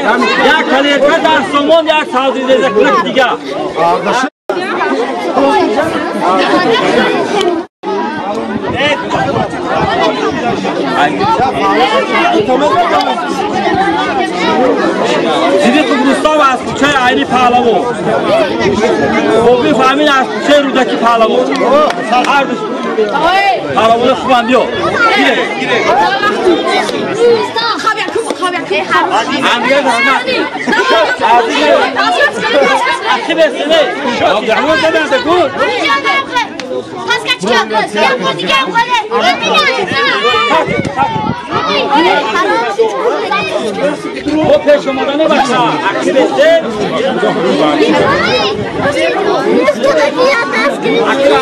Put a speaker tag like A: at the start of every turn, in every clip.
A: یک کلیکه در سامان یک سازی دزکلک دیگه دیدی تو روستا و از کوچه عینی پهلوان خوبی فهمین از کوچه رودکی پهلوان هر دوست پهلوان خوبندی ها گیره امیر رحمت اخی بستنه دعوان دادن دکون او پیش اومدنه بچه اخی بسته اخی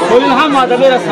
A: سویل هم ماده برسه